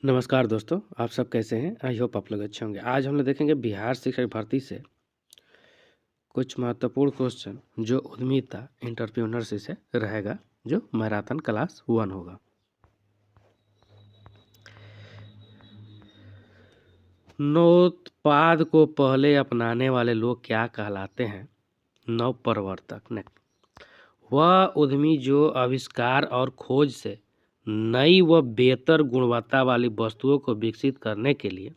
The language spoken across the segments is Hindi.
नमस्कार दोस्तों, आप सब कैसे हैं? आई होप आप लोग अच्छे होंगे। आज हम लोग देखेंगे बिहार शिक्षक भर्ती से कुछ महत्वपूर्ण क्वेश्चन जो उद्यमिता एंटरप्रेन्योरशिप से रहेगा, जो मैराथन क्लास 1 होगा। नवोत्पाद को पहले अपनाने वाले लोग क्या कहलाते हैं? नवप्रवर्तक ने। वह उद्यमी जो आविष्कार और खोज से नई व बेहतर गुणवत्ता वाली वस्तुओं को विकसित करने के लिए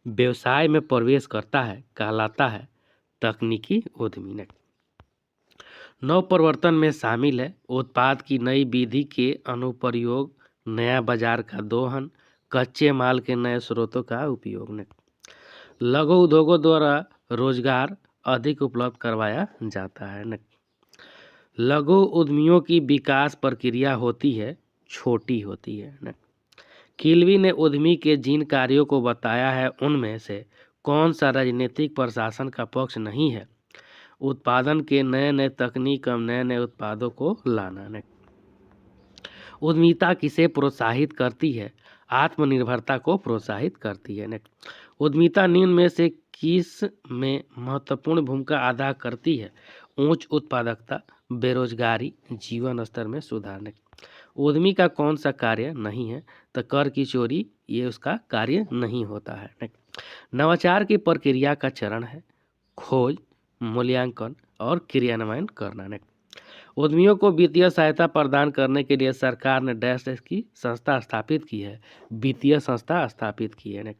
व्यवसाय में प्रवेश करता है कहलाता है तकनीकी उद्यमी ने। नवप्रवर्तन में शामिल है उत्पाद की नई विधि के अनुप्रयोग, नया बाजार का दोहन, कच्चे माल के नए स्रोतों का उपयोग ने। लघु उद्योगों द्वारा रोजगार अधिक उपलब्ध करवाया जाता है न। लघु उद्यमियों की विकास प्रक्रिया होती है छोटी होती है न। किल्वी ने उद्यमी के जिन कार्यों को बताया है उनमें से कौन सा राजनीतिक प्रशासन का पक्ष नहीं है? उत्पादन के नए नए तकनीक एवं नए नए उत्पादों को लाना ने। उद्यमिता किसे प्रोत्साहित करती है? आत्मनिर्भरता को प्रोत्साहित करती है ने। उद्यमिता निम्न में से किस में महत्वपूर्ण भूमिका अदा करती है? उच्च उत्पादकता, बेरोजगारी, जीवन स्तर में सुधार ने। उद्यमी का कौन सा कार्य नहीं है? तो कर की चोरी, ये उसका कार्य नहीं होता है ने। नवाचार की प्रक्रिया का चरण है खोज, मूल्यांकन और क्रियान्वयन करना ने। उद्यमियों को वित्तीय सहायता प्रदान करने के लिए सरकार ने डैश डैश की संस्था स्थापित की है, वित्तीय संस्था स्थापित की है ने।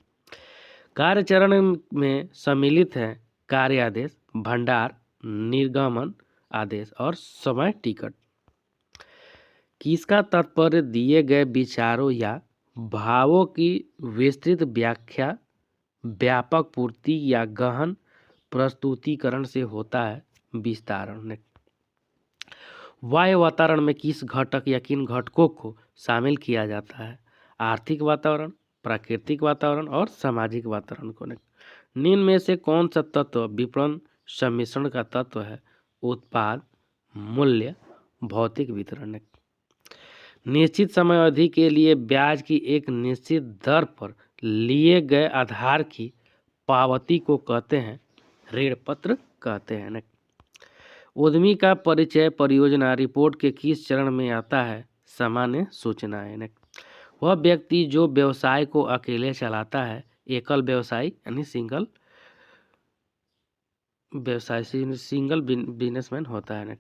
कार्य चरण में सम्मिलित है कार्य आदेश, भंडार, निर्गमन आदेश और समय टिकट। किसका तात्पर्य दिए गए विचारों या भावों की विस्तृत व्याख्या, व्यापक पूर्ति या गहन प्रस्तुतिकरण से होता है? विस्तारण ने। वायु वातावरण में किस घटक या किन घटकों को शामिल किया जाता है? आर्थिक वातावरण, प्राकृतिक वातावरण और सामाजिक वातावरण को। निम्न में से कौन सा तत्व विपणन सम्मिश्रण का तत्व है? उत्पाद, मूल्य, भौतिक वितरण ने। निश्चित समय अवधि के लिए ब्याज की एक निश्चित दर पर लिए गए आधार की पावती को कहते हैं ऋण पत्र कहते हैं न। उद्यमी का परिचय परियोजना रिपोर्ट के किस चरण में आता है? सामान्य सूचनाएं न। वह व्यक्ति जो व्यवसाय को अकेले चलाता है एकल व्यवसायी यानी सिंगल व्यवसाय सिंगल बिजनेसमैन होता है न।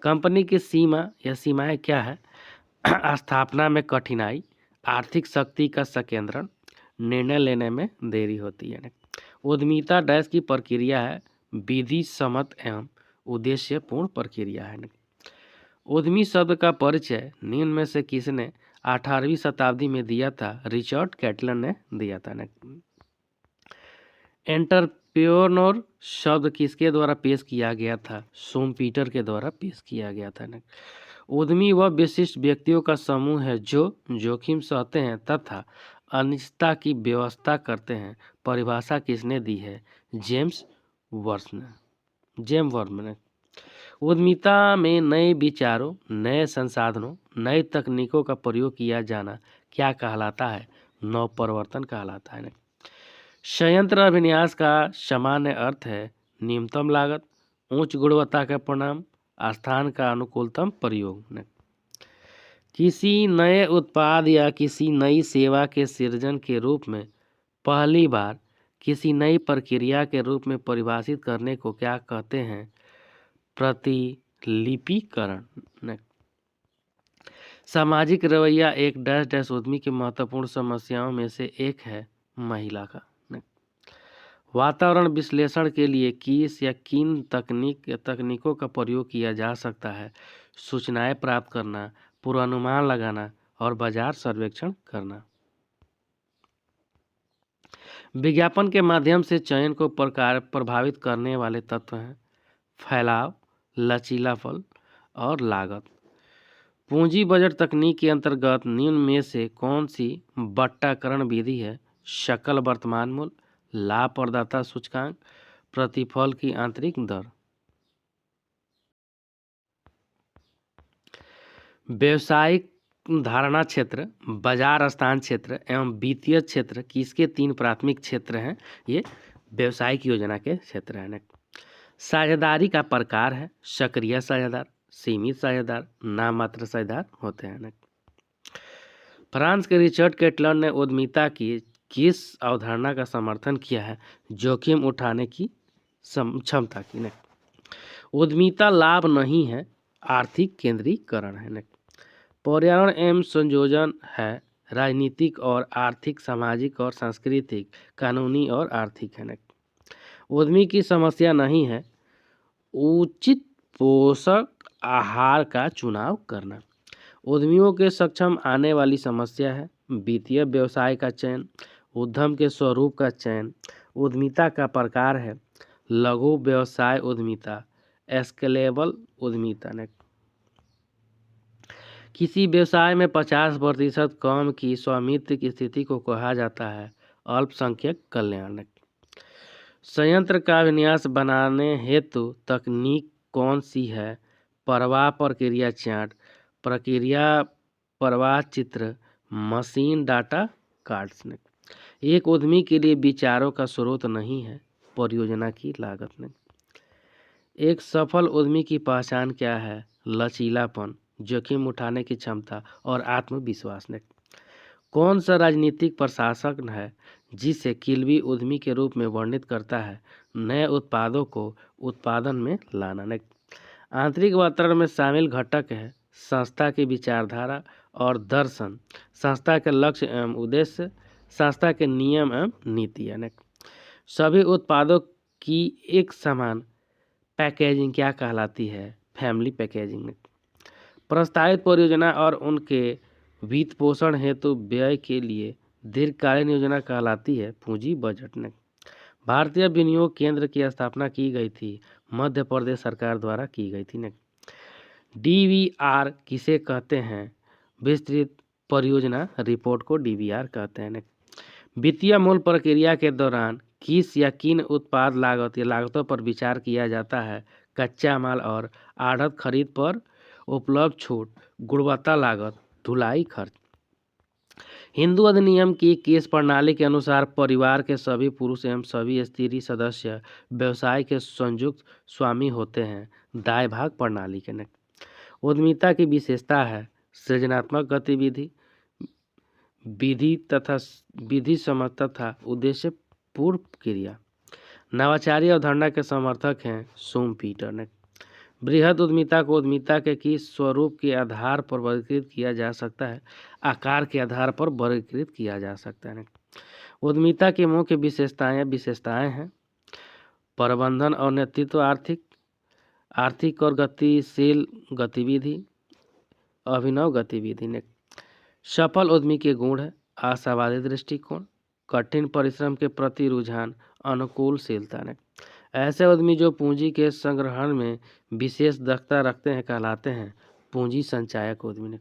कंपनी की सीमा या सीमाएं क्या है? स्थापना में कठिनाई, आर्थिक शक्ति का संकेंद्रण, निर्णय लेने में देरी होती है। उद्यमिता डैश की प्रक्रिया है विधि सम्मत एवं उद्देश्यपूर्ण प्रक्रिया है। उद्यमी शब्द का परिचय निम्न में से किसने 18वीं शताब्दी में दिया था? रिचर्ड कैटलन ने दिया था। एंटरप्रेन्योर शब्द किसके द्वारा पेश किया गया था? सोमपीटर के द्वारा पेश किया गया था। उद्यमी वह विशिष्ट व्यक्तियों का समूह है जो जोखिम सहते हैं तथा अनिश्चितता की व्यवस्था करते हैं। परिभाषा किसने दी है? जेम्स वर्म ने। उद्यमिता में नए विचारों, नए संसाधनों, नई तकनीकों का प्रयोग किया जाना क्या कहलाता है? नवप्रवर्तन कहलाता है। संयंत्र अभिन्यास का सामान्य अर्थ है न्यूनतम लागत, उच्च गुणवत्ता का परिणाम, स्थान का अनुकूलतम प्रयोग। किसी नए उत्पाद या किसी नई सेवा के सृजन के रूप में पहली बार किसी नई प्रक्रिया के रूप में परिभाषित करने को क्या कहते हैं? प्रतिलिपिकरण। सामाजिक रवैया एक डैश डैश उद्यमी की महत्वपूर्ण समस्याओं में से एक है महिला का। वातावरण विश्लेषण के लिए किस या किन तकनीकों का प्रयोग किया जा सकता है? सूचनाएं प्राप्त करना, पूर्वानुमान लगाना और बाजार सर्वेक्षण करना। विज्ञापन के माध्यम से चयन को प्रभावित करने वाले तत्व हैं फैलाव, लचीलापन और लागत। पूंजी बजट तकनीक के अंतर्गत निम्न में से कौन सी बट्टाकरण विधि है? सकल वर्तमान मूल्य, लाभ प्रदाता सूचकांक, प्रतिफल की आंतरिक दर। व्यावसायिक धारणा क्षेत्र, बाजार स्थान क्षेत्र एवं वित्तीय क्षेत्र किसके 3 प्राथमिक क्षेत्र हैं? ये व्यवसायिक योजना के क्षेत्र हैं। साझेदारी का प्रकार है सक्रिय साझेदार, सीमित साझेदार, नाममात्र साझेदार होते हैं। फ्रांस के रिचर्ड कैटलन ने उद्यमिता की किस अवधारणा का समर्थन किया है? जोखिम उठाने की क्षमता की। उद्यमिता लाभ नहीं है, आर्थिक केंद्रीकरण है। पर्यावरण एवं संयोजन है राजनीतिक और आर्थिक, सामाजिक और सांस्कृतिक, कानूनी और आर्थिक है। उद्यमी की समस्या नहीं है उचित पोषक आहार का चुनाव करना। उद्यमियों के सक्षम आने वाली समस्या है वित्तीय व्यवसाय का चयन, उद्यम के स्वरूप का चयन, उद्यमिता का प्रकार है लघु व्यवसाय उद्यमिता, स्केलेबल उद्यमिता। ने किसी व्यवसाय में 50% काम की स्वामित्व की स्थिति को कहा जाता है अल्पसंख्यक कल्याण। संयंत्र का विन्यास बनाने हेतु तकनीक कौन सी है? प्रवाह प्रक्रिया चार्ट, प्रक्रिया प्रवाह चित्र, मशीन डाटा कार्ड्स। एक उद्यमी के लिए विचारों का स्रोत नहीं है परियोजना की लागत। एक सफल उद्यमी की पहचान क्या है? लचीलापन, जोखिम उठाने की क्षमता और आत्मविश्वास। कौन सा राजनीतिक प्रशासक है जिसे किल्वी उद्यमी के रूप में वर्णित करता है? नए उत्पादों को उत्पादन में लाना। आंतरिक वातावरण में शामिल घटक है संस्था की विचारधारा और दर्शन, संस्था के लक्ष्य एवं उद्देश्य, संस्था के नियम एवं नीति। सभी उत्पादों की एक समान पैकेजिंग क्या कहलाती है? Family packaging. प्रस्तावित परियोजना और उनके वित्त पोषण हेतु व्यय के लिए दीर्घकालीन योजना कहलाती है पूंजी बजट। भारतीय विनियोग केंद्र की स्थापना की गई थी मध्य प्रदेश सरकार द्वारा की गई थी। डीवीआर किसे कहते हैं? विस्तृत परियोजना रिपोर्ट को डीवीआर कहते हैं। वित्तीय मूल प्रक्रिया के दौरान किस या किन उत्पाद लागत या लागतों पर विचार किया जाता है? कच्चा माल और आढ़त खरीद पर उपलब्ध छूट, गुणवत्ता लागत, धुलाई खर्च। हिंदू अधिनियम की किस प्रणाली के अनुसार परिवार के सभी पुरुष एवं सभी स्त्री सदस्य व्यवसाय के संयुक्त स्वामी होते हैं? दाय भाग प्रणाली के। उद्यमिता की विशेषता है सृजनात्मक गतिविधि, विधि सम्मत तथा उद्देश्य पूर्व क्रिया। नवाचारी अवधारणा के समर्थक हैं शूमपीटर। ने बृहद उद्यमिता को उद्यमिता के किस स्वरूप के आधार पर वर्गीकृत किया जा सकता है? आकार के आधार पर वर्गीकृत किया जा सकता है। उद्यमिता की मुख्य विशेषताएं हैं प्रबंधन और नेतृत्व, आर्थिक और गतिशील गतिविधि, अभिनव गतिविधि। सफल उद्यमी के गुण है आशावादी दृष्टिकोण, कठिन परिश्रम के प्रति रुझान, अनुकूलशीलता। ऐसे उद्यमी जो पूंजी के संग्रहण में विशेष दक्षता रखते हैं कहलाते हैं पूंजी संचयक उद्यमी।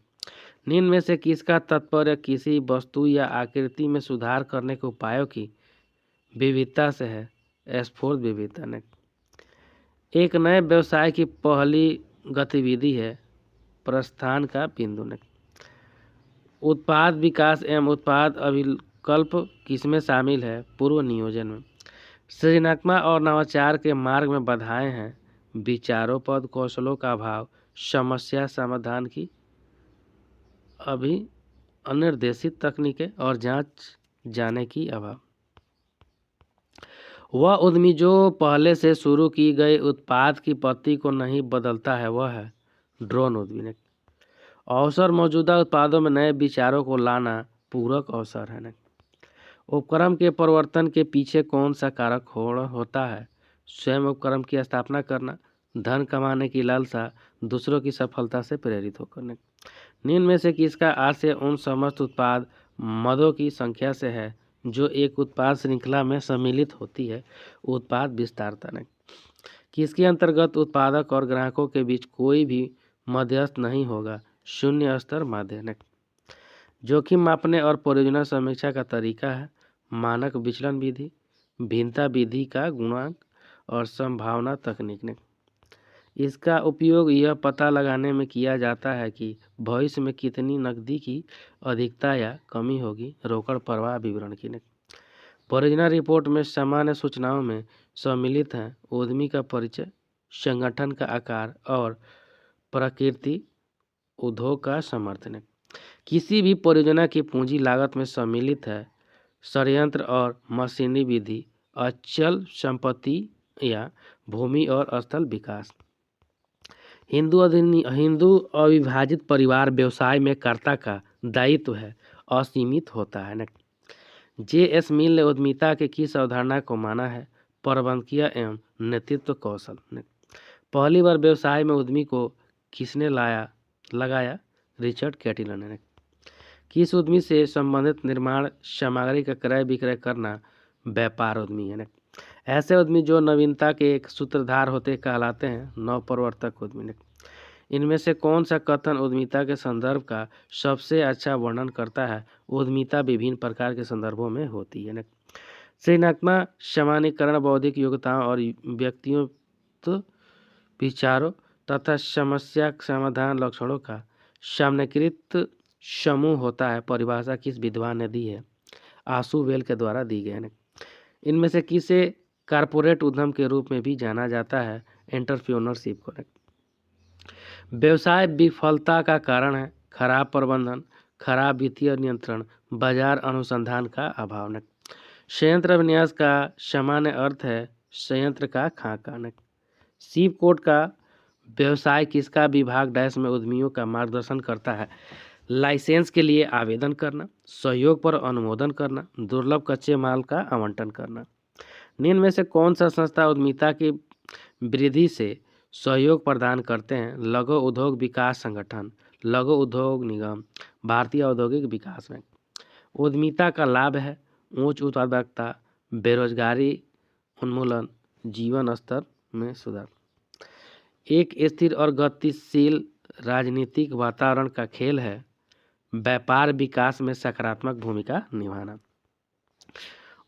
निम्न में से किसका तात्पर्य किसी वस्तु या आकृति में सुधार करने के उपायों की विविधता से है? स्फूर्त विविधता। एक नए व्यवसाय की पहली गतिविधि है प्रस्थान का बिंदु। उत्पाद विकास एवं उत्पाद अभिकल्प किसमें शामिल है? पूर्व नियोजन में। सृजनात्मक और नवाचार के मार्ग में बाधाएं हैं विचारों कौशलों का अभाव, समस्या समाधान की अनिर्देशित तकनीकें और जांच जाने की अभाव। वह उद्यमी जो पहले से शुरू की गई उत्पाद की पत्ती को नहीं बदलता है वह है ड्रोन उद्यमी। अवसर मौजूदा उत्पादों में नए विचारों को लाना पूरक अवसर है। उपक्रम के परिवर्तन के पीछे कौन सा कारक होता है? स्वयं उपक्रम की स्थापना करना, धन कमाने की लालसा, दूसरों की सफलता से प्रेरित होकर। निम्न में से किसका आशय उन समस्त उत्पाद मदों की संख्या से है जो एक उत्पाद श्रृंखला में सम्मिलित होती है? उत्पाद विस्तारता। किसके अंतर्गत उत्पादक और ग्राहकों के बीच कोई भी मध्यस्थ नहीं होगा? शून्य स्तर माध्य। जोखिम मापने और परियोजना समीक्षा का तरीका है मानक विचलन विधि, भिन्नता विधि का गुणांक और संभावना तकनीक। इसका उपयोग यह पता लगाने में किया जाता है कि भविष्य में कितनी नकदी की अधिकता या कमी होगी। रोकड़ प्रवाह विवरण की परियोजना रिपोर्ट में सामान्य सूचनाओं में सम्मिलित हैं उद्यमी का परिचय, संगठन का आकार और प्रकृति, उद्योग का समर्थन। किसी भी परियोजना की पूंजी लागत में सम्मिलित है संयंत्र और मशीनरी विधि, अचल संपत्ति या भूमि और स्थल विकास। हिंदू अविभाजित परिवार व्यवसाय में कर्ता का दायित्व है असीमित होता है। जे.एस. मिल ने उद्यमिता के किस अवधारणा को माना है? प्रबंधकीय एवं नेतृत्व कौशल। पहली बार व्यवसाय में उद्यमी को किसने लगाया? रिचर्ड कैटिलन ने। किस उद्यमी से संबंधित निर्माण सामग्री का क्रय विक्रय करना व्यापार उद्यमी है। ऐसे उद्यमी जो नवीनता के एक सूत्रधार होते कहलाते हैं नवप्रवर्तक उद्यमी। इनमें से कौन सा कथन उद्यमिता के संदर्भ का सबसे अच्छा वर्णन करता है? उद्यमिता विभिन्न प्रकार के संदर्भों में होती है। सृजनात्मक सामान्यीकरण बौद्धिक योग्यताओं और व्यक्तिगत विचारों तथा समस्या समाधान लक्षणों का सामान्यीकृत समूह होता है। परिभाषा किस विद्वान ने दी है? आशु वेल के द्वारा दी गई है। इनमें से किसे कारपोरेट उद्यम के रूप में भी जाना जाता है? एंटरप्रेन्योरशिप को। व्यवसाय विफलता का कारण है खराब प्रबंधन, खराब वित्तीय नियंत्रण, बाजार अनुसंधान का अभाव। संयंत्र विन्यास का सामान्य अर्थ है संयंत्र का खाका। सीप कोड का व्यवसाय किसका विभाग डैश में उद्यमियों का मार्गदर्शन करता है? लाइसेंस के लिए आवेदन करना, सहयोग पर अनुमोदन करना, दुर्लभ कच्चे माल का आवंटन करना। निम्न में से कौन सा संस्था उद्यमिता की वृद्धि से सहयोग प्रदान करते हैं? लघु उद्योग विकास संगठन, लघु उद्योग निगम, भारतीय औद्योगिक विकास बैंक। उद्यमिता का लाभ है उच्च उत्पादकता, बेरोजगारी उन्मूलन, जीवन स्तर में सुधार। एक स्थिर और गतिशील राजनीतिक वातावरण का खेल है व्यापार विकास में सकारात्मक भूमिका निभाना।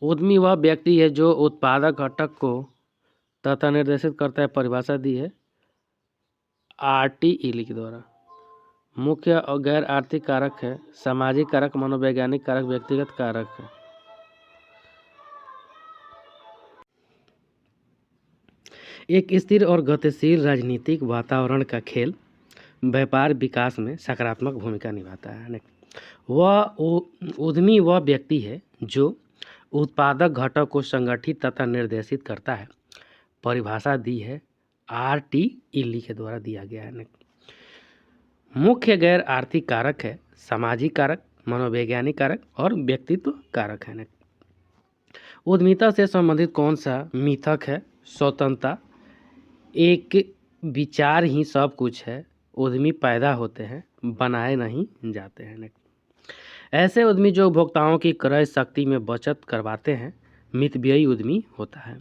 उद्यमी वह व्यक्ति है जो उत्पादक घटक को तथा निर्देशित करता है। परिभाषा दी है आर.टी. इली के द्वारा। मुख्य और गैर आर्थिक कारक है सामाजिक कारक, मनोवैज्ञानिक कारक, व्यक्तिगत कारक है। एक स्थिर और गतिशील राजनीतिक वातावरण का खेल व्यापार विकास में सकारात्मक भूमिका निभाता है। वह उद्यमी वह व्यक्ति है जो उत्पादक घटक को संगठित तथा निर्देशित करता है। परिभाषा दी है आर.टी. इली के द्वारा दिया गया है। मुख्य गैर आर्थिक कारक है सामाजिक कारक, मनोवैज्ञानिक कारक और व्यक्तित्व कारक है। उद्यमिता से संबंधित कौन सा मिथक है? स्वतंत्रता, एक विचार ही सब कुछ है, उद्यमी पैदा होते हैं बनाए नहीं जाते हैं। ऐसे उद्यमी जो उपभोक्ताओं की क्रय शक्ति में बचत करवाते हैं मितव्ययी उद्यमी होता है।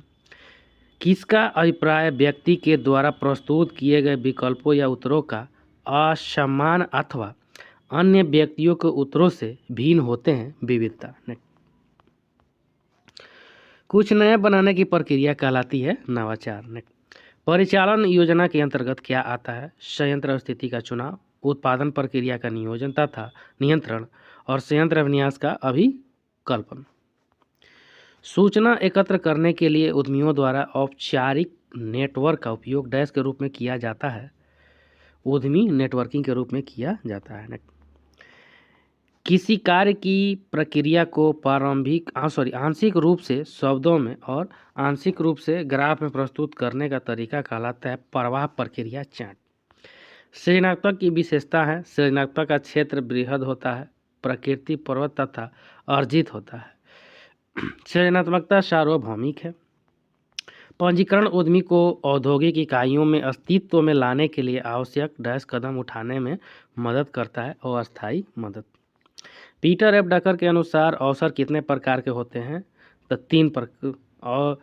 किसका अभिप्राय व्यक्ति के द्वारा प्रस्तुत किए गए विकल्पों या उत्तरों का असमान अथवा अन्य व्यक्तियों के उत्तरों से भिन्न होते हैं? विविधता। कुछ नया बनाने की प्रक्रिया कहलाती है नवाचार। परिचालन योजना के अंतर्गत क्या आता है? संयंत्र स्थिति का चुनाव, उत्पादन प्रक्रिया का नियोजन तथा नियंत्रण और संयंत्र विन्यास का अभिकल्पन। सूचना एकत्र करने के लिए उद्यमियों द्वारा औपचारिक नेटवर्क का उपयोग डैश के रूप में किया जाता है? उद्यमी नेटवर्किंग के रूप में किया जाता है। किसी कार्य की प्रक्रिया को आंशिक रूप से शब्दों में और आंशिक रूप से ग्राफ में प्रस्तुत करने का तरीका कहलाता है प्रवाह प्रक्रिया चार्ट। सृजनात्मक की विशेषता है सृजनात्मक का क्षेत्र बृहद होता है, प्रकृति पर्वत तथा अर्जित होता है। सृजनात्मकता सार्वभौमिक है। पंजीकरण उद्यमी को औद्योगिक इकाइयों में अस्तित्व में लाने के लिए आवश्यक डैश कदम उठाने में मदद करता है और अस्थायी मदद। पीटर एफ डकर के अनुसार अवसर कितने प्रकार के होते हैं? तो 3 प्रकार। और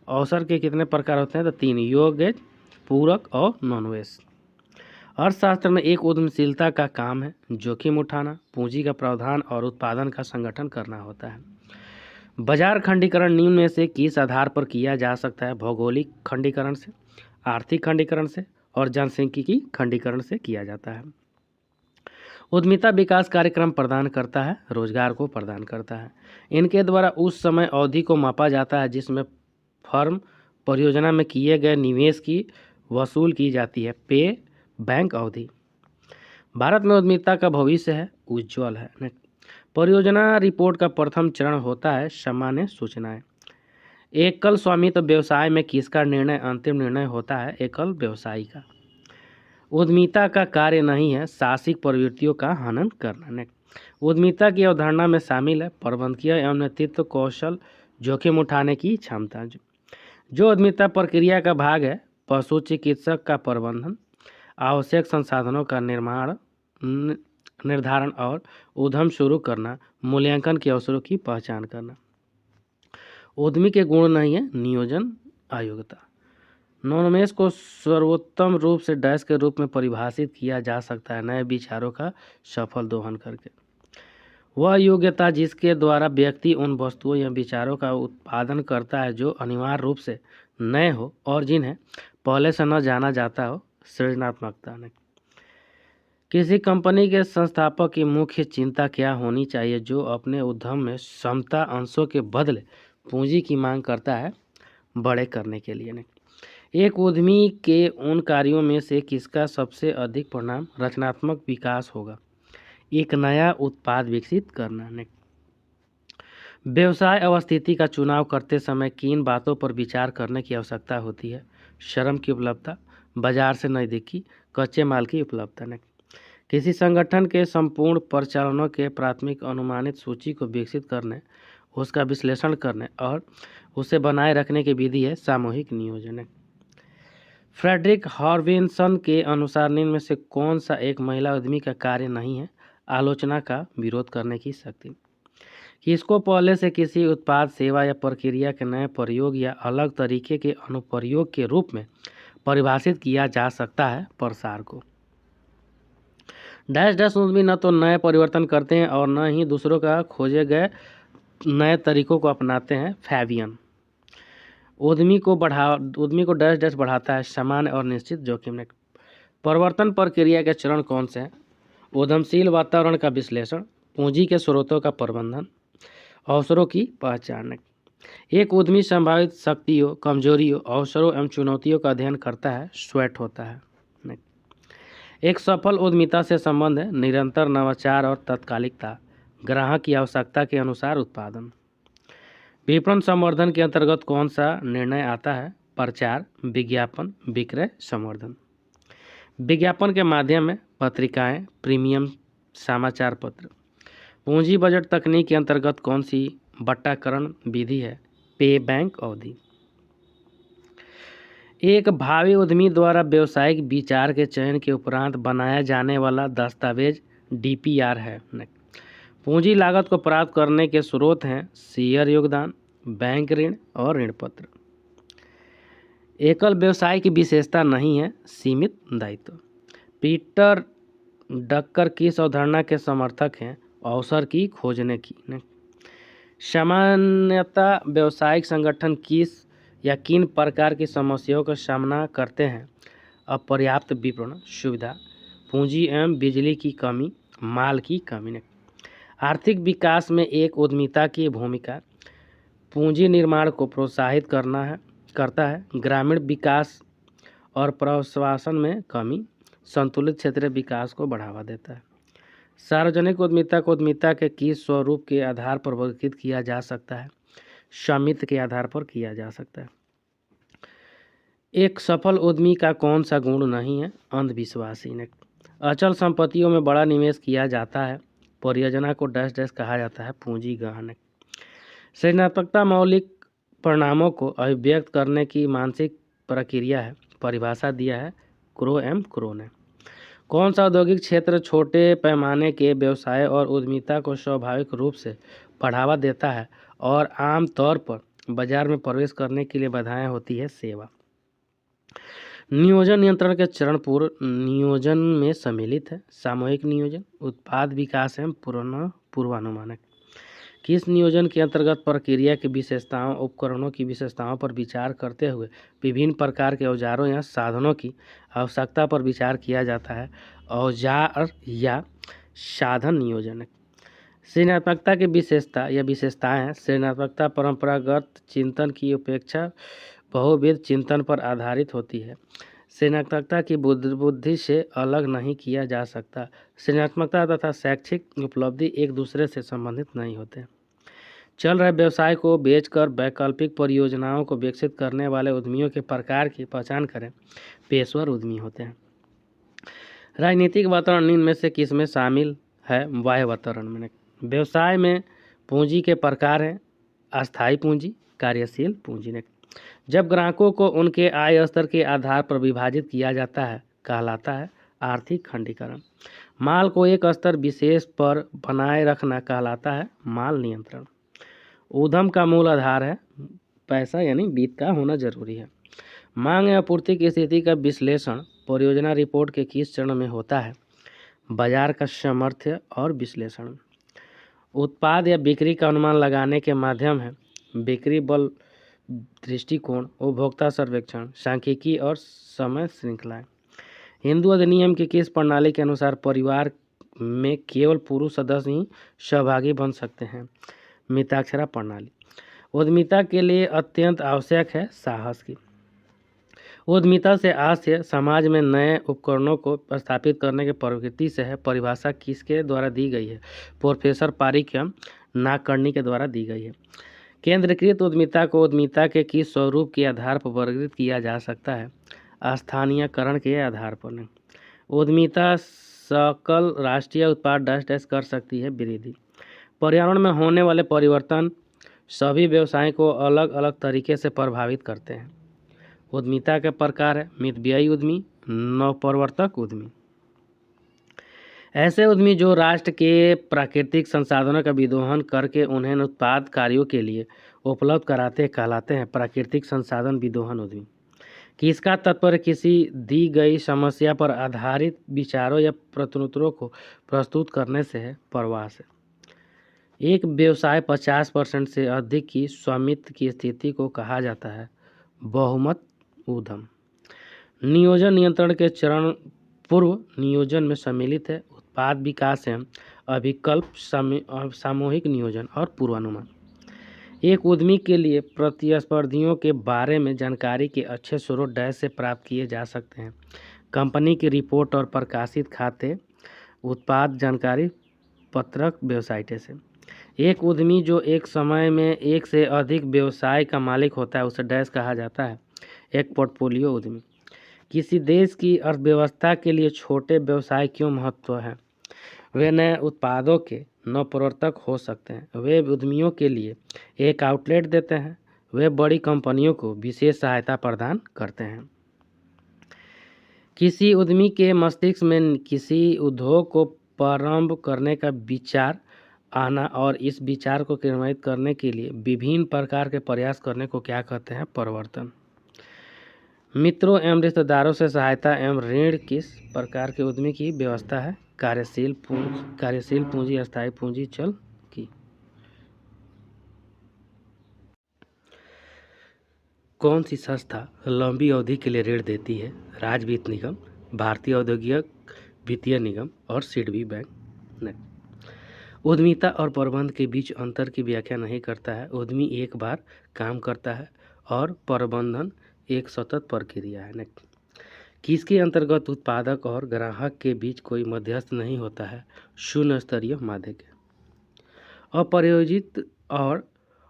अवसर के कितने प्रकार होते हैं? तो 3, योग्य, पूरक और नॉनवेज। अर्थशास्त्र में एक उद्यमशीलता का काम है जोखिम उठाना, पूंजी का प्रावधान और उत्पादन का संगठन करना होता है। बाजार खंडीकरण निम्न में से किस आधार पर किया जा सकता है? भौगोलिक खंडीकरण से, आर्थिक खंडीकरण से, और जनसांख्यिकी खंडीकरण से किया जाता है। उद्यमिता विकास कार्यक्रम प्रदान करता है, रोजगार को प्रदान करता है। इनके द्वारा उस समय अवधि को मापा जाता है जिसमें फर्म परियोजना में किए गए निवेश की वसूल की जाती है। पे बैंक अवधि। भारत में उद्यमिता का भविष्य है उज्ज्वल है। परियोजना रिपोर्ट का प्रथम चरण होता है सामान्य सूचनाएं। एकल स्वामित्व व्यवसाय में किसका निर्णय अंतिम निर्णय होता है? एकल व्यवसायी का। उद्यमिता का कार्य नहीं है साहसिक प्रवृत्तियों का हनन करना। उद्यमिता की अवधारणा में शामिल है प्रबंधकीय एवं नेतृत्व कौशल, जोखिम उठाने की क्षमता। जो उद्यमिता प्रक्रिया का भाग है पशु चिकित्सक का प्रबंधन, आवश्यक संसाधनों का निर्धारण और उद्यम शुरू करना, मूल्यांकन के अवसरों की पहचान करना। उद्यमी के गुण नहीं है नियोजन अयोग्यता। नवोन्मेष को सर्वोत्तम रूप से डैश के रूप में परिभाषित किया जा सकता है नए विचारों का सफल दोहन करके। वह योग्यता जिसके द्वारा व्यक्ति उन वस्तुओं या विचारों का उत्पादन करता है जो अनिवार्य रूप से नए हो और जिन्हें पहले से न जाना जाता हो। सृजनात्मकता। किसी कंपनी के संस्थापक की मुख्य चिंता क्या होनी चाहिए जो अपने उद्यम में क्षमता अंशों के बदले पूंजी की मांग करता है बड़े करने के लिए। एक उद्यमी के उन कार्यों में से किसका सबसे अधिक परिणाम रचनात्मक विकास होगा? एक नया उत्पाद विकसित करना। व्यवसाय अवस्थिति का चुनाव करते समय किन बातों पर विचार करने की आवश्यकता होती है? श्रम की उपलब्धता, बाजार से नज़दीकी, कच्चे माल की उपलब्धता। किसी संगठन के संपूर्ण परिचालनों के प्राथमिक अनुमानित सूची को विकसित करने, उसका विश्लेषण करने और उसे बनाए रखने की विधि है सामूहिक नियोजन। फ्रेडरिक हॉर्विनसन के अनुसार निम्न में से कौन सा एक महिला उद्यमी का कार्य नहीं है? आलोचना का विरोध करने की शक्ति। किसको पहले से किसी उत्पाद, सेवा या प्रक्रिया के नए प्रयोग या अलग तरीके के अनुप्रयोग के रूप में परिभाषित किया जा सकता है? प्रसार को। डैश डैश उद्यमी न तो नए परिवर्तन करते हैं और न ही दूसरों का खोजे गए नए तरीकों को अपनाते हैं। फैबियन। उद्यमी को डैश डैश बढ़ाता है सामान्य और निश्चित जोखिम। परिवर्तन प्रक्रिया के चरण कौन से हैं? उद्यमशील वातावरण का विश्लेषण, पूंजी के स्रोतों का प्रबंधन, अवसरों की पहचान। एक उद्यमी संभावित शक्तियों, कमजोरियों, अवसरों एवं चुनौतियों का अध्ययन करता है, स्वैट होता है। एक सफल उद्यमिता से संबंध है निरंतर नवाचार और तत्कालिकता, ग्राहक की आवश्यकता के अनुसार उत्पादन। विपणन संवर्धन के अंतर्गत कौन सा निर्णय आता है? प्रचार, विज्ञापन, विक्रय संवर्धन। विज्ञापन के माध्यम में पत्रिकाएं, प्रीमियम समाचार पत्र। पूंजी बजट तकनीक के अंतर्गत कौन सी बट्टाकरण विधि है? पे बैंक अवधि। एक भावी उद्यमी द्वारा व्यावसायिक विचार के चयन के उपरांत बनाया जाने वाला दस्तावेज डीपीआर है। पूंजी लागत को प्राप्त करने के स्रोत हैं शेयर योगदान, बैंक ऋण और ऋण पत्र। एकल व्यवसाय की विशेषता नहीं है सीमित दायित्व। पीटर डक्कर किस अवधारणा के समर्थक हैं? अवसर की खोजने की। सामान्यतः व्यावसायिक संगठन किस या किन प्रकार की समस्याओं का सामना करते हैं? अपर्याप्त विपणन सुविधा, पूंजी एवं बिजली की कमी, माल की कमी। आर्थिक विकास में एक उद्यमिता की भूमिका पूंजी निर्माण को प्रोत्साहित करता है। ग्रामीण विकास और प्रशासन में कमी संतुलित क्षेत्रीय विकास को बढ़ावा देता है। सार्वजनिक उद्यमिता को उद्यमिता के किस स्वरूप के आधार पर वर्गीकृत किया जा सकता है? स्वामित्व के आधार पर किया जा सकता है। एक सफल उद्यमी का कौन सा गुण नहीं है? अंधविश्वासी। अचल संपत्तियों में बड़ा निवेश किया जाता है। परियोजना को डैश डैश कहा जाता है पूंजी गहन। सृजनात्मकता मौलिक परिणामों को अभिव्यक्त करने की मानसिक प्रक्रिया है। परिभाषा दिया है क्रो ने। कौन सा औद्योगिक क्षेत्र छोटे पैमाने के व्यवसाय और उद्यमिता को स्वाभाविक रूप से बढ़ावा देता है और आम तौर पर बाजार में प्रवेश करने के लिए बाधाएं होती है? सेवा। नियोजन नियंत्रण के चरण पूर्व नियोजन में सम्मिलित है। सामूहिक नियोजन, उत्पाद विकास एवं पूर्वानुमान। किस नियोजन के अंतर्गत प्रक्रिया की विशेषताओं, उपकरणों की विशेषताओं पर विचार करते हुए विभिन्न प्रकार के औजारों या साधनों की आवश्यकता पर विचार किया जाता है। औजार या साधन नियोजन। सृजनात्मकता की विशेषता या विशेषताएं हैं। सृजनात्मकता परंपरागत चिंतन की अपेक्षा बहुविध चिंतन पर आधारित होती है। सृजनात्मकता की बुद्धि से अलग नहीं किया जा सकता। सृजनात्मकता तथा शैक्षिक उपलब्धि एक दूसरे से संबंधित नहीं होते। चल रहे व्यवसाय को बेचकर वैकल्पिक परियोजनाओं को विकसित करने वाले उद्यमियों के प्रकार की पहचान करें। पेशेवर उद्यमी होते हैं। राजनीतिक वातावरण निम्न में से किस में शामिल है? बाह्य वातावरण में। व्यवसाय में पूंजी के प्रकार हैं अस्थायी पूंजी, कार्यशील पूंजी। ने जब ग्राहकों को उनके आय स्तर के आधार पर विभाजित किया जाता है कहलाता है आर्थिक खंडीकरण। माल को एक स्तर विशेष पर बनाए रखना कहलाता है माल नियंत्रण। उद्यम का मूल आधार है पैसा यानी वित्त का होना जरूरी है। मांग या आपूर्ति की स्थिति का विश्लेषण परियोजना रिपोर्ट के किस चरण में होता है? बाजार का सामर्थ्य और विश्लेषण। उत्पाद या बिक्री का अनुमान लगाने के माध्यम है बिक्री बल दृष्टिकोण, उपभोक्ता सर्वेक्षण, सांख्यिकी और समय श्रृंखलाएं। हिंदू अधिनियम की किस प्रणाली के अनुसार परिवार में केवल पुरुष सदस्य ही सहभागी बन सकते हैं? मिताक्षरा प्रणाली। उद्यमिता के लिए अत्यंत आवश्यक है साहस की। उद्यमिता से आशय समाज में नए उपकरणों को स्थापित करने की प्रवृत्ति से है। परिभाषा किसके द्वारा दी गई है? प्रोफेसर पारिक्रम नागकर्णी के द्वारा दी गई है। केंद्रीकृत उद्यमिता को उद्यमिता के किस स्वरूप के आधार पर वर्गीकृत किया जा सकता है? स्थानीयकरण के आधार पर। उद्यमिता सकल राष्ट्रीय उत्पाद डैश कर सकती है वृद्धि। पर्यावरण में होने वाले परिवर्तन सभी व्यवसायों को अलग अलग तरीके से प्रभावित करते हैं। उद्यमिता के प्रकार है मितव्ययी उद्यमी, नवप्रवर्तक उद्यमी। ऐसे उद्यमी जो राष्ट्र के प्राकृतिक संसाधनों का विदोहन करके उन्हें उत्पाद कार्यों के लिए उपलब्ध कराते कहलाते हैं प्राकृतिक संसाधन विदोहन उद्यमी। किसका तात्पर्य किसी दी गई समस्या पर आधारित विचारों या प्रत्युत्तरों को प्रस्तुत करने से है? प्रवाह से। एक व्यवसाय 50% से अधिक की स्वामित्व की स्थिति को कहा जाता है बहुमत उद्यम। नियोजन नियंत्रण के चरण पूर्व नियोजन में सम्मिलित है उत्पाद विकास एवं अभिकल्प, सामूहिक नियोजन और पूर्वानुमान। एक उद्यमी के लिए प्रतिस्पर्धियों के बारे में जानकारी के अच्छे स्रोत डैश से प्राप्त किए जा सकते हैं? कंपनी की रिपोर्ट और प्रकाशित खाते, उत्पाद जानकारी पत्रक, वेबसाइट से। एक उद्यमी जो एक समय में एक से अधिक व्यवसाय का मालिक होता है उसे डैश कहा जाता है एक पोर्टफोलियो उद्यमी। किसी देश की अर्थव्यवस्था के लिए छोटे व्यवसाय क्यों महत्व है? वे नए उत्पादों के नवप्रवर्तक हो सकते हैं। वे उद्यमियों के लिए एक आउटलेट देते हैं। वे बड़ी कंपनियों को विशेष सहायता प्रदान करते हैं। किसी उद्यमी के मस्तिष्क में किसी उद्योग को प्रारंभ करने का विचार आना और इस विचार को क्रियान्वित करने के लिए विभिन्न प्रकार के प्रयास करने को क्या कहते हैं? परिवर्तन। मित्रों एवं रिश्तेदारों से सहायता एवं ऋण किस प्रकार के उद्यमी की व्यवस्था है? कार्यशील पूंजी, अस्थायी पूंजी, चल की। कौन सी संस्था लंबी अवधि के लिए ऋण देती है? राज्य वित्त निगम, भारतीय औद्योगिक वित्तीय निगम और सिडबी बैंक। उद्यमिता और प्रबंधन के बीच अंतर की व्याख्या नहीं करता है। उद्यमी एक बार काम करता है और प्रबंधन एक सतत प्रक्रिया है। किसके अंतर्गत उत्पादक और ग्राहक के बीच कोई मध्यस्थ नहीं होता है? शून्य स्तरीय माध्य के। अप्रायोजित और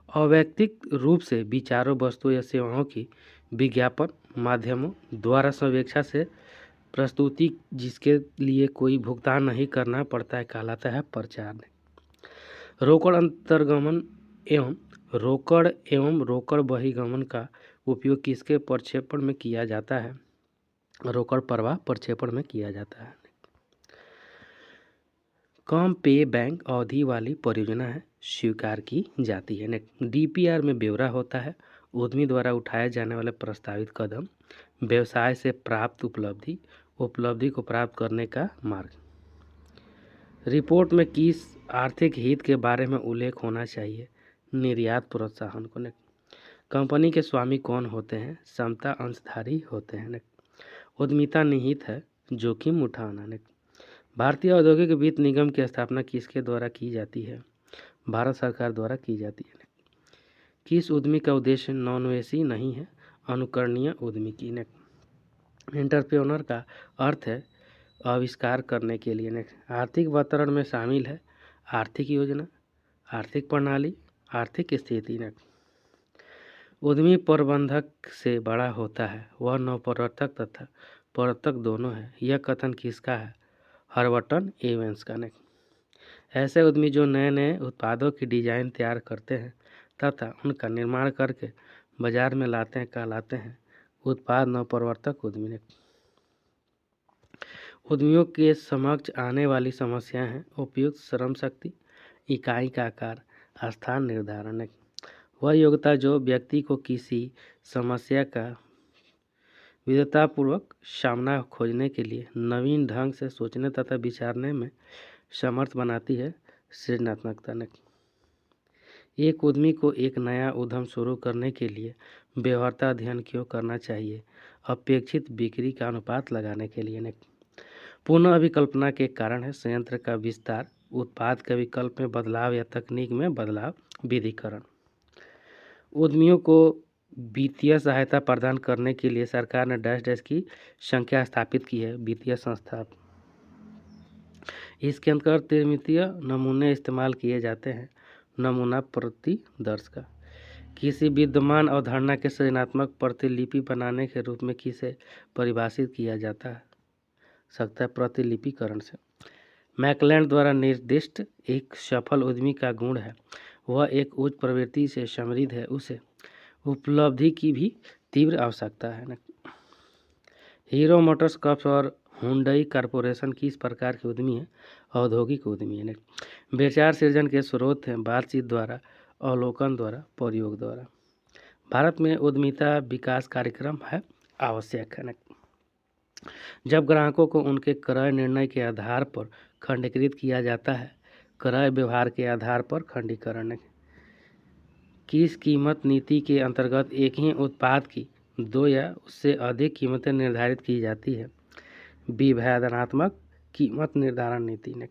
अवैयक्तिक रूप से विचारों, वस्तुओं या सेवाओं की विज्ञापन माध्यमों द्वारा स्वेच्छा से प्रस्तुति जिसके लिए कोई भुगतान नहीं करना पड़ता है कहलाता है प्रचार। रोकड़ अंतर्गमन एवं रोकड़ बहिर्गमन का उपयोग किसके प्रक्षेपण में किया जाता है? रोकड़ प्रवाह प्रक्षेपण में किया जाता है। कम पे बैंक अवधि वाली परियोजना है स्वीकार की जाती है। डीपीआर में ब्यौरा होता है उद्यमी द्वारा उठाए जाने वाले प्रस्तावित कदम, व्यवसाय से प्राप्त उपलब्धि को प्राप्त करने का मार्ग। रिपोर्ट में किस आर्थिक हित के बारे में उल्लेख होना चाहिए। निर्यात प्रोत्साहन को ने कंपनी के स्वामी कौन होते हैं? क्षमता अंशधारी होते हैं ने उद्यमिता निहित है जोखिम उठाना ने भारतीय औद्योगिक वित्त निगम की स्थापना किसके द्वारा की जाती है? भारत सरकार द्वारा की जाती है। किस उद्यमी का उद्देश्य नॉनवेसी नहीं है? अनुकरणीय उद्यमी की ने एंटरप्रेन्योर का अर्थ है आविष्कार करने के लिए ने आर्थिक वातावरण में शामिल है आर्थिक योजना, आर्थिक प्रणाली, आर्थिक स्थिति ने उद्यमी प्रबंधक से बड़ा होता है, वह नवप्रवर्तक तथा प्रवर्तक दोनों है। यह कथन किसका है? हर्बर्टन एवेंस का ने ऐसे उद्यमी जो नए नए उत्पादों की डिजाइन तैयार करते हैं तथा उनका निर्माण करके बाजार में लाते हैं कहलाते हैं उत्पाद नवप्रवर्तक उद्यमी ने उद्यमियों के समक्ष आने वाली समस्याएं हैं उपयुक्त श्रम शक्ति, इकाई का आकार, स्थान निर्धारण। वह योग्यता जो व्यक्ति को किसी समस्या का विद्वतापूर्वक सामना खोजने के लिए नवीन ढंग से सोचने तथा विचारने में समर्थ बनाती है सृजनात्मकता ने एक उद्यमी को एक नया उद्यम शुरू करने के लिए व्यवहार्यता अध्ययन क्यों करना चाहिए? अपेक्षित बिक्री का अनुपात लगाने के लिए ने पुनः अभिकल्पना के कारण है संयंत्र का विस्तार, उत्पाद के विकल्प में बदलाव या तकनीक में बदलाव, विधिकरण। उद्यमियों को वित्तीय सहायता प्रदान करने के लिए सरकार ने डैश डैश की संख्या स्थापित की है वित्तीय संस्था। इसके अंतर्गत त्रिमितीय नमूने इस्तेमाल किए जाते हैं नमूना प्रतिदर्श का किसी विद्यमान अवधारणा के सृजनात्मक प्रतिलिपि बनाने के रूप में किसे परिभाषित किया जाता सकता है? प्रतिलिपिकरण से। मैकलैंड द्वारा निर्दिष्ट एक सफल उद्यमी का गुण है वह एक उच्च प्रवृत्ति से समृद्ध है, उसे उपलब्धि की भी तीव्र आवश्यकता है। हीरो मोटर्स कप्स और हुंडई कॉरपोरेशन किस प्रकार के उद्यमी है? औद्योगिक उद्यमी है। विचार सृजन के स्रोत हैं बातचीत द्वारा, अवलोकन द्वारा, प्रयोग द्वारा। भारत में उद्यमिता विकास कार्यक्रम है आवश्यक है। जब ग्राहकों को उनके क्रय निर्णय के आधार पर खंडीकृत किया जाता है, क्रय व्यवहार के आधार पर खंडीकरण। किस कीमत नीति के अंतर्गत एक ही उत्पाद की दो या उससे अधिक कीमतें निर्धारित की जाती है? विभेदनात्मक कीमत निर्धारण नीति ने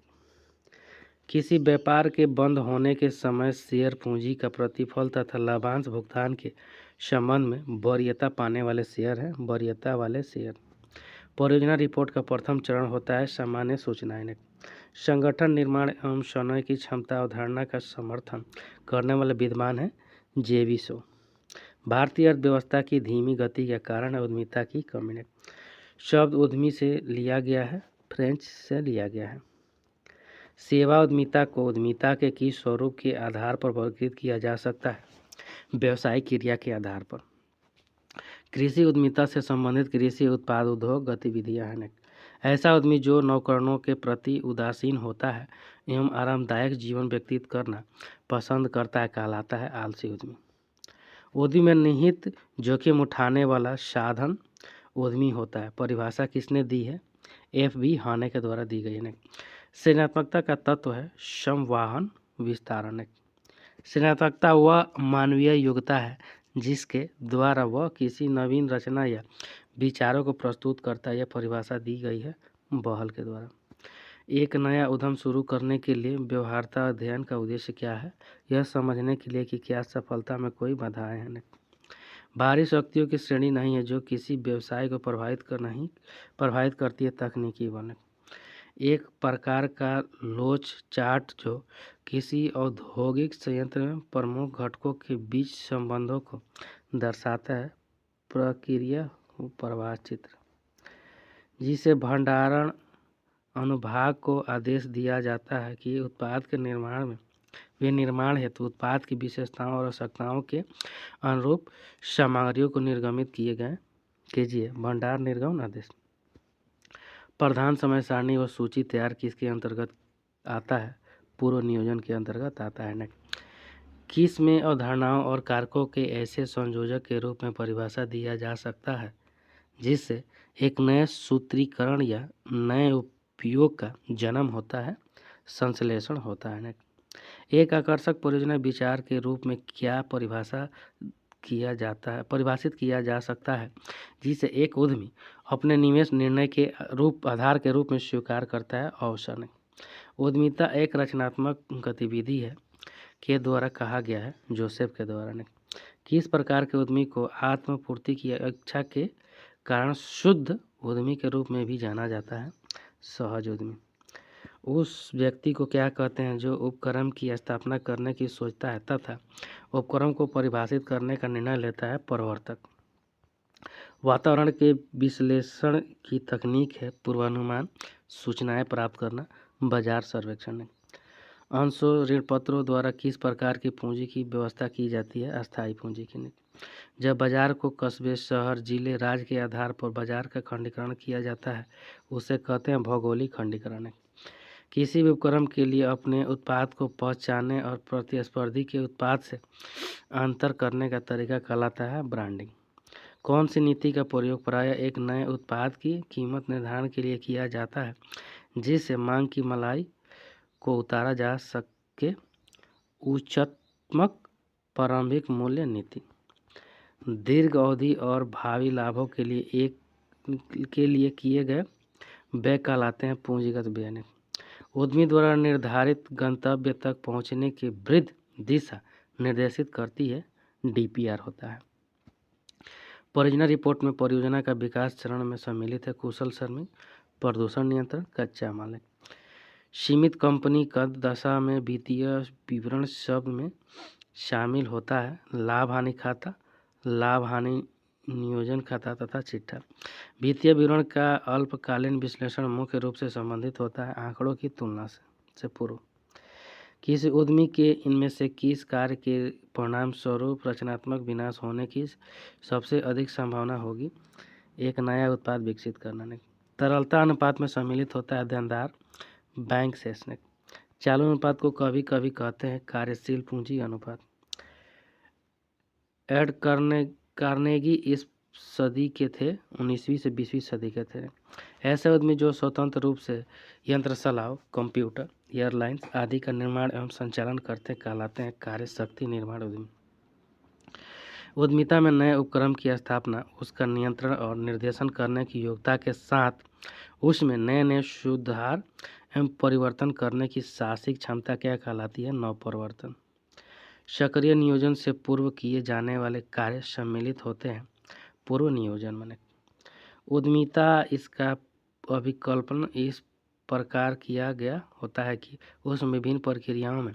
किसी व्यापार के बंद होने के समय शेयर पूंजी का प्रतिफल तथा लाभांश भुगतान के संबंध में वरीयता पाने वाले शेयर हैं वरीयता वाले शेयर। परियोजना रिपोर्ट का प्रथम चरण होता है सामान्य सूचनाएं ने संगठन निर्माण एवं समय की क्षमता अवधारणा का समर्थन करने वाले विद्वान हैं जेविसो। भारतीय अर्थव्यवस्था की धीमी गति के कारण उद्यमिता की कमी ने शब्द उद्यमी से लिया गया है, फ्रेंच से लिया गया है। सेवा उद्यमिता को उद्यमिता के किस स्वरूप के आधार पर वर्गीकृत किया जा सकता है? व्यवसायिक क्रिया के आधार पर। कृषि उद्यमिता से संबंधित कृषि उत्पाद उद्योग गतिविधियां हैं। ऐसा उद्यमी जो नौकरणों के प्रति उदासीन होता है एवं आरामदायक जीवन व्यतीत करना पसंद करता है कहलाता है आलसी उद्यमी। उद्यमी में निहित जोखिम उठाने वाला साधन उद्यमी होता है। परिभाषा किसने दी है? F.B. हाने के द्वारा दी गई है। सृजनात्मकता का तत्व है संवाहन विस्तारण। सृजनात्मकता वह मानवीय योग्यता है जिसके द्वारा वह किसी नवीन रचना या विचारों को प्रस्तुत करता है। यह परिभाषा दी गई है बहल के द्वारा। एक नया उद्यम शुरू करने के लिए व्यवहार्यता अध्ययन का उद्देश्य क्या है? यह समझने के लिए कि क्या सफलता में कोई बाधाएं हैं। बाहरी शक्तियों की श्रेणी नहीं है जो किसी व्यवसाय को प्रभावित करती है तकनीकी बने। एक प्रकार का लोच चार्ट जो किसी औद्योगिक संयंत्र में प्रमुख घटकों के बीच संबंधों को दर्शाता है प्रक्रिया प्रवाह चित्र, जिसे भंडारण अनुभाग को आदेश दिया जाता है कि उत्पाद के निर्माण हेतु उत्पाद की विशेषताओं और आवश्यकताओं के अनुरूप सामग्रियों को निर्गमित कीजिए। भंडार निर्गमन आदेश। प्रधान समय सारणी व सूची तैयार किसके अंतर्गत आता है? पूर्व नियोजन के अंतर्गत आता है। किस में अवधारणाओं और कारकों के ऐसे संयोजक के रूप में परिभाषा दिया जा सकता है जिससे एक नए सूत्रीकरण या नए उपयोग का जन्म होता है? संश्लेषण होता है। एक आकर्षक परियोजना विचार के रूप में क्या परिभाषित किया जा सकता है जिसे एक उद्यमी अपने निवेश निर्णय के आधार के रूप में स्वीकार करता है। अवसर। उद्यमिता एक रचनात्मक गतिविधि है के द्वारा कहा गया है जोसेफ के द्वारा ने किस प्रकार के उद्यमी को आत्मपूर्ति की इच्छा के कारण शुद्ध उद्यमी के रूप में भी जाना जाता है। सहज उद्यमी उस व्यक्ति को क्या कहते हैं जो उपक्रम की स्थापना करने की सोचता है तथा उपक्रम को परिभाषित करने का निर्णय लेता है। प्रवर्तक वातावरण के विश्लेषण की तकनीक है पूर्वानुमान, सूचनाएं प्राप्त करना, बाजार सर्वेक्षण। अंशों ऋण पत्रों द्वारा किस प्रकार की पूंजी की व्यवस्था की जाती है? अस्थायी पूंजी की। जब बाजार को कस्बे, शहर, जिले, राज्य के आधार पर बाजार का खंडीकरण किया जाता है उसे कहते हैं भौगोलिक खंडीकरण। किसी भी उपक्रम के लिए अपने उत्पाद को पहचानने और प्रतिस्पर्धी के उत्पाद से अंतर करने का तरीका कहलाता है ब्रांडिंग। कौन सी नीति का प्रयोग प्रायः एक नए उत्पाद की कीमत निर्धारण के लिए किया जाता है जिससे मांग की मलाई को उतारा जा सके? उच्चात्मक प्रारंभिक मूल्य नीति। दीर्घ अवधि और भावी लाभों के लिए किए गए व्यय कहलाते हैं पूंजीगत व्यय। उद्यमी द्वारा निर्धारित गंतव्य तक पहुंचने की वृद्ध दिशा निर्देशित करती है डीपीआर होता है। परियोजना रिपोर्ट में परियोजना का विकास चरण में सम्मिलित है कुशल श्रमिक, प्रदूषण नियंत्रण, कच्चा माल। सीमित कंपनी कद दशा में वित्तीय विवरण शब्द में शामिल होता है लाभ हानि खाता, लाभ हानि नियोजन खाता तथा चिट्ठा। वित्तीय विवरण का अल्पकालीन विश्लेषण मुख्य रूप से संबंधित होता है आंकड़ों की तुलना से पूर्व। किसी उद्यमी के इनमें से किस कार्य के परिणाम स्वरूप रचनात्मक विनाश होने की सबसे अधिक संभावना होगी? एक नया उत्पाद विकसित करना। तरलता अनुपात में सम्मिलित होता है देनदार, बैंक शेष। चालू अनुपात को कभी कभी कहते हैं कार्यशील पूंजी अनुपात। एड कार्नेगी इस सदी के थे, 19वीं से 20वीं सदी के थे। ऐसे उद्यमी जो स्वतंत्र रूप से यंत्र सलाव, कंप्यूटर, एयरलाइंस आदि का निर्माण एवं संचालन करते कहलाते हैं कार्य शक्ति निर्माण उद्यमी। उद्यमिता में नए उपक्रम की स्थापना, उसका नियंत्रण और निर्देशन करने की योग्यता के साथ उसमें नए सुधार एवं परिवर्तन करने की साहसिक क्षमता क्या कहलाती है? नवप्रवर्तन। सक्रिय नियोजन से पूर्व किए जाने वाले कार्य सम्मिलित होते हैं पूर्व नियोजन में। उद्यमिता इसका अभिकल्पन इस प्रकार किया गया होता है कि उस विभिन्न प्रक्रियाओं में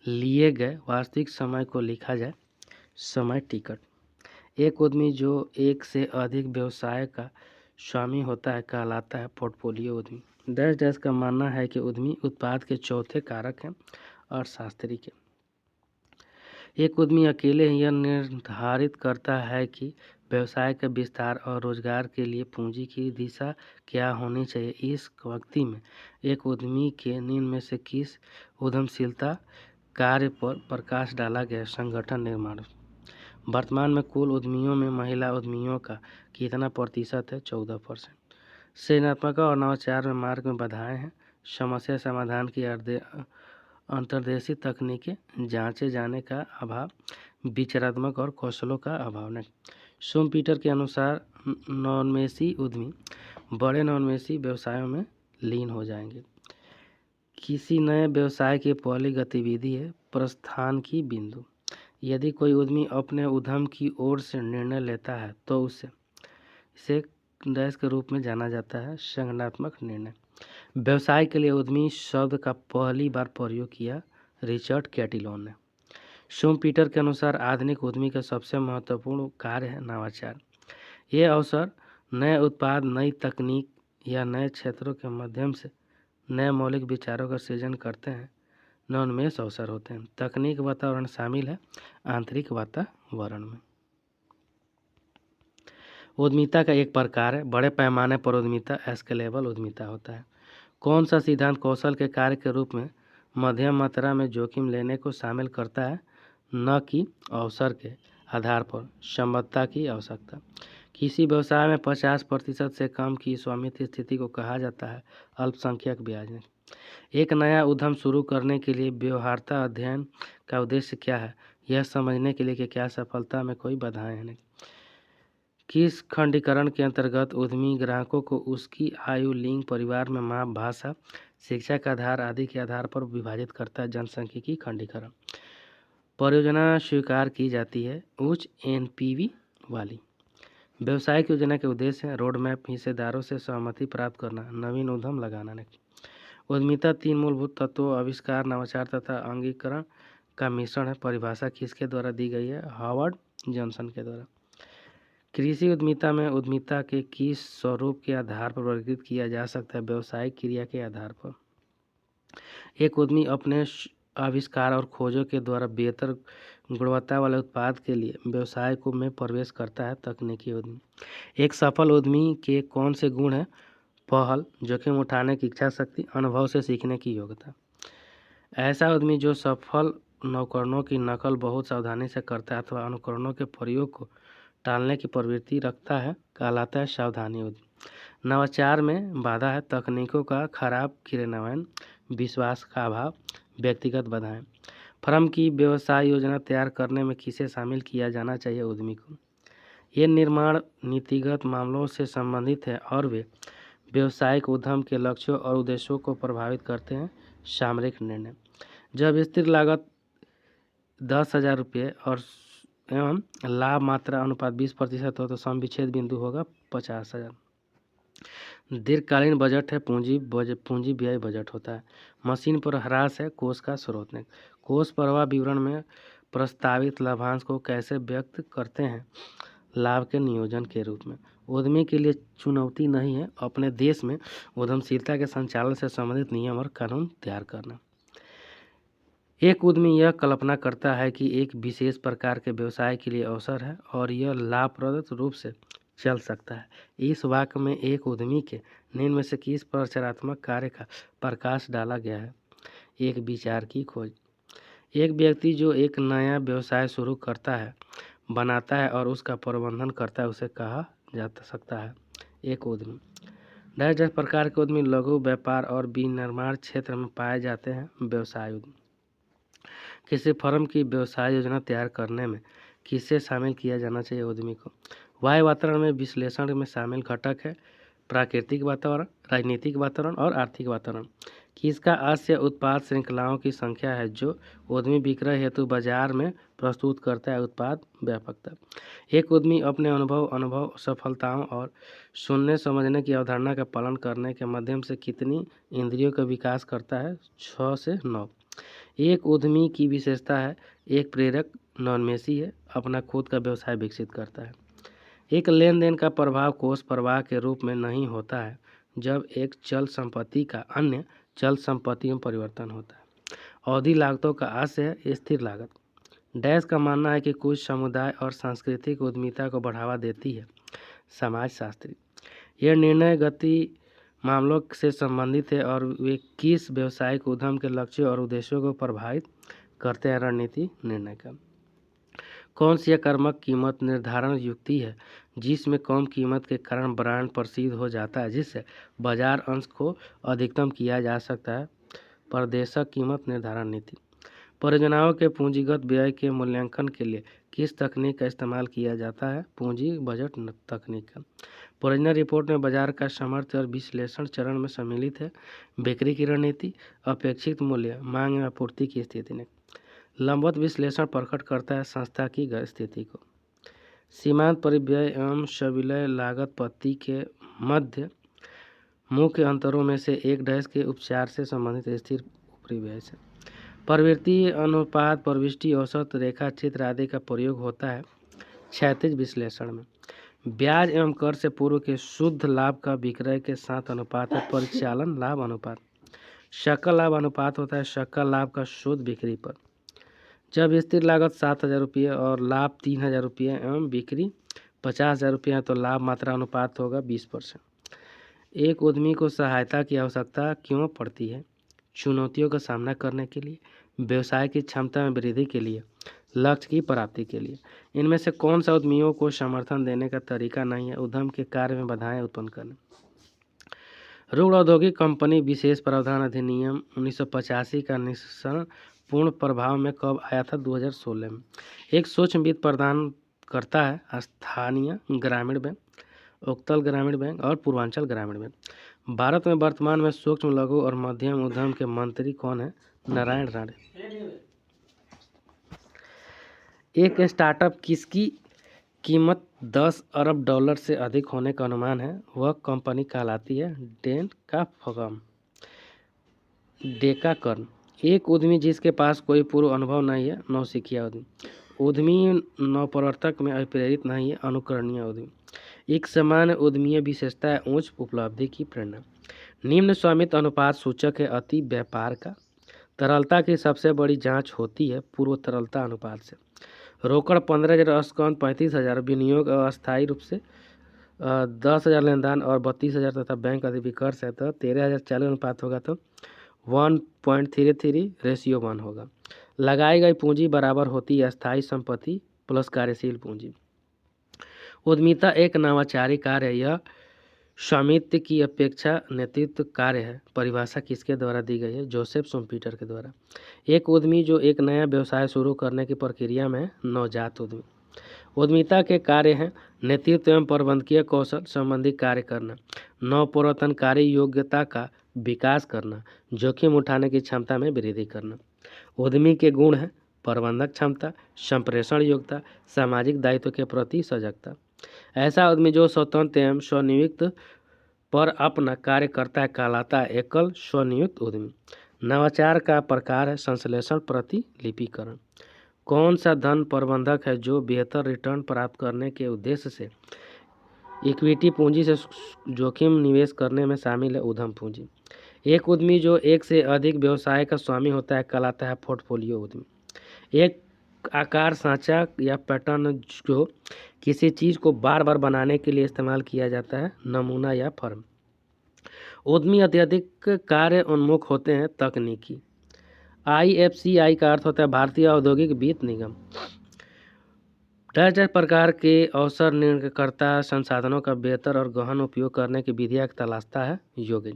लिए गए वास्तविक समय को लिखा जाए। समय टिकट। एक उद्यमी जो एक से अधिक व्यवसाय का स्वामी होता है कहलाता है पोर्टफोलियो उद्यमी। देश का मानना है कि उद्यमी उत्पाद के चौथे कारक हैं अर्थशास्त्री के। एक उद्यमी अकेले ही यह निर्धारित करता है कि व्यवसाय के विस्तार और रोजगार के लिए पूंजी की दिशा क्या होनी चाहिए। इस व्यक्ति में एक उद्यमी के निम्न में से किस उद्यमशीलता कार्य पर प्रकाश डाला गया? संगठन निर्माण। वर्तमान में कुल उद्यमियों में महिला उद्यमियों का कितना प्रतिशत है? 14%। सृजनात्मक और नवाचार में मार्ग में बाधाएं हैं। समस्या समाधान की अंतर्देशीय तकनीकें, जांचे जाने का अभाव, विचारात्मक और कौशलों का अभाव। शुमपीटर के अनुसार नवोन्मेषी उद्यमी बड़े नवोन्मेषी व्यवसायों में लीन हो जाएंगे। किसी नए व्यवसाय की पहली गतिविधि है प्रस्थान की बिंदु। यदि कोई उद्यमी अपने उद्यम की ओर से निर्णय लेता है तो इसे डैश के रूप में जाना जाता है संगठनात्मक निर्णय। व्यवसाय के लिए उद्यमी शब्द का पहली बार प्रयोग किया रिचर्ड कैटिलोन ने। शुमपीटर के अनुसार आधुनिक उद्यमी का सबसे महत्वपूर्ण कार्य है नवाचार। ये अवसर नए उत्पाद, नई तकनीक या नए क्षेत्रों के माध्यम से नए मौलिक विचारों का सृजन करते हैं। नवोन्मेष अवसर होते हैं। तकनीक वातावरण शामिल है आंतरिक वातावरण में। उद्यमिता का एक प्रकार है बड़े पैमाने पर उद्यमिता, स्केलेबल उद्यमिता होता है। कौन सा सिद्धांत कौशल के कार्य के रूप में मध्यम मात्रा में जोखिम लेने को शामिल करता है, न कि अवसर के आधार पर संबद्धता की आवश्यकता? किसी व्यवसाय में 50% से कम की स्वामित्व स्थिति को कहा जाता है अल्पसंख्यक ब्याज। एक नया उद्यम शुरू करने के लिए व्यवहार्यता अध्ययन का उद्देश्य क्या है, यह समझने के लिए कि क्या सफलता में कोई बाधाएं हैं। किस खंडीकरण के अंतर्गत उद्यमी ग्राहकों को उसकी आयु, लिंग, परिवार में माप, भाषा, शिक्षा का आधार आदि के आधार पर विभाजित करता है। जनसांख्यिकी खंडीकरण। परियोजना स्वीकार की जाती है उच्च एनपीवी वाली। व्यवसायिक योजना के उद्देश्य है रोड मैप, हिस्सेदारों से सहमति प्राप्त करना, नवीन उद्यम लगाना। उद्यमिता 3 मूलभूत तत्वों आविष्कार, नवाचार तथा अंगीकरण का मिश्रण है। परिभाषा किसके द्वारा दी गई है? हार्वर्ड जॉनसन के द्वारा। कृषि उद्यमिता में उद्यमिता के किस स्वरूप के आधार पर वर्गीकृत किया जा सकता है? व्यावसायिक क्रिया के आधार पर। एक उद्यमी अपने आविष्कार और खोजों के द्वारा बेहतर गुणवत्ता वाले उत्पाद के लिए व्यवसाय को में प्रवेश करता है। तकनीकी उद्यमी। एक सफल उद्यमी के कौन से गुण हैं? पहल, जोखिम उठाने की इच्छा शक्ति, अनुभव से सीखने की योग्यता। ऐसा उद्यमी जो सफल उपकरणों की नकल बहुत सावधानी से करता है अथवा अनुकरणों के प्रयोग को टालने की प्रवृत्ति रखता है कहलाता है सावधानी उद्यमी। नवाचार में बाधा है तकनीकों का खराब क्रियान्वयन, विश्वास का अभाव, व्यक्तिगत बाधाएं। फर्म की व्यवसाय योजना तैयार करने में किसे शामिल किया जाना चाहिए? उद्यमी को। ये निर्माण नीतिगत मामलों से संबंधित है और वे व्यवसायिक उद्यम के लक्ष्यों और उद्देश्यों को प्रभावित करते हैं। सामरिक निर्णय। जब स्थिर लागत 10,000 रुपये और एवं लाभ मात्रा अनुपात 20% हो तो सम विच्छेद बिंदु होगा 50,000। दीर्घकालीन बजट है पूंजी व्यय बजट होता है। मशीन पर ह्रास है कोष का स्रोत। कोष प्रवाह विवरण में प्रस्तावित लाभांश को कैसे व्यक्त करते हैं? लाभ के नियोजन के रूप में। उद्यमी के लिए चुनौती नहीं है अपने देश में उद्यमशीलता के संचालन से संबंधित नियम और कानून तैयार करना। एक उद्यमी यह कल्पना करता है कि एक विशेष प्रकार के व्यवसाय के लिए अवसर है और यह लाभप्रद रूप से चल सकता है। इस वाक्य में एक उद्यमी के निम्न में से किस प्रचारात्मक कार्य का प्रकाश डाला गया है? एक विचार की खोज। एक व्यक्ति जो एक नया व्यवसाय शुरू करता है, बनाता है और उसका प्रबंधन करता है उसे कहा जा सकता है एक उद्यमी। जिस प्रकार के उद्यमी लघु व्यापार और विनिर्माण क्षेत्र में पाए जाते हैं व्यवसाय उद्यमी। किसी फर्म की व्यवसाय योजना तैयार करने में किसे शामिल किया जाना चाहिए? उद्यमी को। वायु वातावरण में विश्लेषण में शामिल घटक है प्राकृतिक वातावरण, राजनीतिक वातावरण और आर्थिक वातावरण। किसका आशय उत्पाद श्रृंखलाओं की संख्या है जो उद्यमी विक्रय हेतु बाजार में प्रस्तुत करता है उत्पाद व्यापकता। एक उद्यमी अपने अनुभव सफलताओं और सुनने समझने की अवधारणा का पालन करने के माध्यम से कितनी इंद्रियों का विकास करता है? 6 से 9। एक उद्यमी की विशेषता है एक प्रेरक नॉनमेसी है, अपना खुद का व्यवसाय विकसित करता है। एक लेन देन का प्रभाव कोष प्रवाह के रूप में नहीं होता है जब एक चल संपत्ति का अन्य चल संपत्ति में परिवर्तन होता है। अवधि लागतों का आशय है स्थिर लागत। डैश का मानना है कि कुछ समुदाय और सांस्कृतिक उद्यमिता को बढ़ावा देती है समाजशास्त्री। यह निर्णय गति मामलों से संबंधित है और वे किस व्यवसायिक उद्यम के लक्ष्यों और उद्देश्यों को प्रभावित करते हैं? रणनीति निर्णय का। कौन सी आक्रामक कीमत निर्धारण युक्ति है जिसमें कम कीमत के कारण ब्रांड प्रसिद्ध हो जाता है जिससे बाजार अंश को अधिकतम किया जा सकता है? प्रदेशक कीमत निर्धारण नीति। परियोजनाओं के पूंजीगत व्यय के मूल्यांकन के लिए किस तकनीक का इस्तेमाल किया जाता है? पूंजी बजट तकनीक का। परियोजना रिपोर्ट में बाजार का सामर्थ्य और विश्लेषण चरण में सम्मिलित है बिक्री की रणनीति, अपेक्षित मूल्य, मांग एवं आपूर्ति की स्थिति ने। लंबवत विश्लेषण प्रकट करता है संस्था की स्थिति को। सीमांत परिव्यय एवं सविलय लागत पत्ती के मध्य मुख्य अंतरों में से एक डैश के उपचार से संबंधित स्थिर ऊपरी व्यय से। प्रवृत्ति अनुपात, प्रविष्टि, औसत, रेखा चित्र आदि का प्रयोग होता है क्षैतिज विश्लेषण में। ब्याज एवं कर से पूर्व के शुद्ध लाभ का विक्रय के साथ अनुपात है परिचालन लाभ अनुपात। सकल लाभ अनुपात होता है सकल लाभ का शुद्ध बिक्री पर। जब स्थिर लागत 7,000 रुपये और लाभ 3,000 रुपये एवं बिक्री 50,000 रुपये है तो लाभ मात्रा अनुपात होगा 20%। एक उद्यमी को सहायता की आवश्यकता क्यों पड़ती है? चुनौतियों का सामना करने के लिए, व्यवसाय की क्षमता में वृद्धि के लिए, लक्ष्य की प्राप्ति के लिए। इनमें से कौन सा उद्यमियों को समर्थन देने का तरीका नहीं है? उद्यम के कार्य में बाधाएं उत्पन्न करना। रूढ़ औद्योगिक कंपनी विशेष प्रावधान अधिनियम 1985 का निष्कर्षण पूर्ण प्रभाव में कब आया था? 2016 में। एक सूक्ष्म वित्त प्रदान करता है स्थानीय ग्रामीण बैंक, उत्कल ग्रामीण बैंक और पूर्वांचल ग्रामीण बैंक। भारत में वर्तमान में सूक्ष्म लघु और मध्यम उद्यम के मंत्री कौन है? नारायण राणे। एक स्टार्टअप किसकी कीमत 10 अरब डॉलर से अधिक होने का अनुमान है? वह कंपनी कहलाती है डेकाकर्न। एक उद्यमी जिसके पास कोई पूर्व अनुभव नहीं है, नौसिखिया उद्यमी। उद्यमी नवप्रवर्तक में अप्रेरित नहीं है, अनुकरणीय उद्यमी। एक सामान्य उद्यमीय विशेषता है उच्च उपलब्धि की प्रेरणा। निम्न स्वामित्व अनुपात सूचक है अति व्यापार का। तरलता की सबसे बड़ी जांच होती है पूर्व तरलता अनुपात से। रोकड़ 15,000, स्कंद 35,000, विनियोग अस्थायी रूप से 10,000 लेनदान और 32,000 तथा बैंक अधिविकर्ष है तो 13,000 चालू अनुपात होगा तो 1.33:1 होगा। लगाई गई पूंजी बराबर होती है अस्थायी संपत्ति प्लस कार्यशील पूंजी। उद्यमिता एक नवाचारी कार्य है। यह स्वामित्व की अपेक्षा नेतृत्व कार्य है। परिभाषा किसके द्वारा दी गई है? जोसेफ शुम्पीटर के द्वारा। एक उद्यमी जो एक नया व्यवसाय शुरू करने की प्रक्रिया में है, नवजात उद्यमी। उद्यमिता के कार्य हैं नेतृत्व एवं प्रबंधकीय कौशल संबंधी कार्य करना, नवप्रवर्तनकारी योग्यता का विकास करना, जोखिम उठाने की क्षमता में वृद्धि करना। उद्यमी के गुण हैं प्रबंधक क्षमता, संप्रेषण योग्यता, सामाजिक दायित्व के प्रति सजगता। ऐसा उद्यमी जो स्वतंत्र एवं स्वनियुक्त पर अपना कार्य करता है कहलाता है एकल स्वनियुक्त उद्यमी। नवाचार का प्रकार है संश्लेषण प्रतिलिपिकरण। कौन सा धन प्रबंधक है जो बेहतर रिटर्न प्राप्त करने के उद्देश्य से इक्विटी पूंजी से जोखिम निवेश करने में शामिल है? उद्यम पूंजी। एक उद्यमी जो एक से अधिक व्यवसाय का स्वामी होता है कहलाता है पोर्टफोलियो उद्यमी। एक आकार, सांचा या पैटर्न जो किसी चीज़ को बार बार बनाने के लिए इस्तेमाल किया जाता है, नमूना या फर्म। उद्यमी अत्यधिक कार्य उन्मुख होते हैं, तकनीकी। IFCI का अर्थ होता है भारतीय औद्योगिक वित्त निगम। दस प्रकार के अवसर निर्णयकर्ता संसाधनों का बेहतर और गहन उपयोग करने की विधियाँ तलाशता है योगी।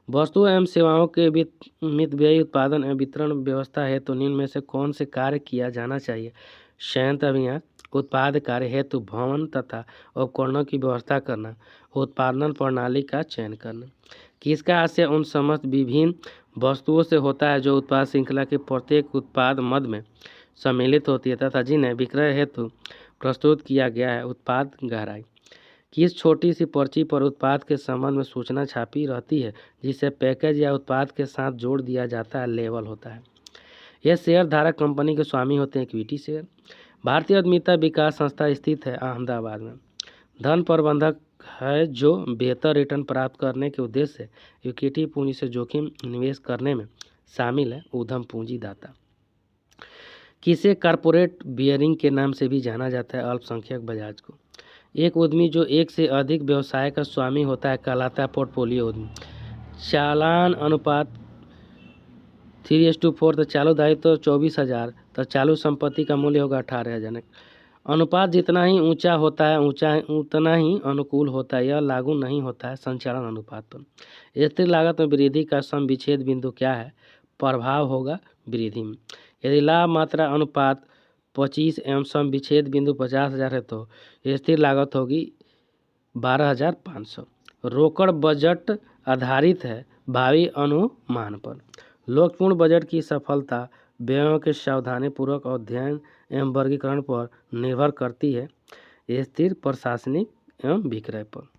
वस्तु एवं सेवाओं के मितव्ययी उत्पादन एवं वितरण व्यवस्था हेतु निम्न में से कौन से कार्य किया जाना चाहिए? संयंत्र अभियान, उत्पाद कार्य हेतु भवन तथा उपकरणों की व्यवस्था करना, उत्पादन प्रणाली का चयन करना। किसका आशय उन समस्त विभिन्न वस्तुओं से होता है जो उत्पाद श्रृंखला के प्रत्येक उत्पाद मद में सम्मिलित होती है तथा जिन्हें विक्रय हेतु प्रस्तुत किया गया है? उत्पाद गहराई। किस छोटी सी पर्ची पर उत्पाद के संबंध में सूचना छापी रहती है जिसे पैकेज या उत्पाद के साथ जोड़ दिया जाता है? लेबल होता है। यह शेयर धारक कंपनी के स्वामी होते हैं, इक्विटी शेयर। भारतीय उद्यमिता विकास संस्था स्थित है अहमदाबाद में। धन प्रबंधक है जो बेहतर रिटर्न प्राप्त करने के उद्देश्य से इक्विटी पूंजी से जोखिम निवेश करने में शामिल है, उद्यम पूंजी दाता। किसे कॉर्पोरेट बियरिंग के नाम से भी जाना जाता है? अल्पसंख्यक बजाज को। एक उद्यमी जो एक से अधिक व्यवसाय का स्वामी होता है कहलाता है पोर्टफोलियो उद्यमी। चालान अनुपात 3:4 तो चालू दायित्व 24,000 तो चालू संपत्ति का मूल्य होगा 18,000। अनुपात जितना ही ऊंचा होता है उतना ही अनुकूल होता है। यह लागू नहीं होता है संचालन अनुपात पर। स्थिर लागत में वृद्धि का सम विच्छेद बिंदु क्या है? प्रभाव होगा वृद्धि में। यदि लाभ मात्रा अनुपात 25 एवं सम विच्छेद बिंदु 50,000 है तो स्थिर लागत होगी 12,500। रोकड़ बजट आधारित है भावी अनुमान पर। लोकपूर्ण बजट की सफलता व्ययों के सावधानीपूर्वक अध्ययन एवं वर्गीकरण पर निर्भर करती है, स्थिर प्रशासनिक एवं विक्रय पर।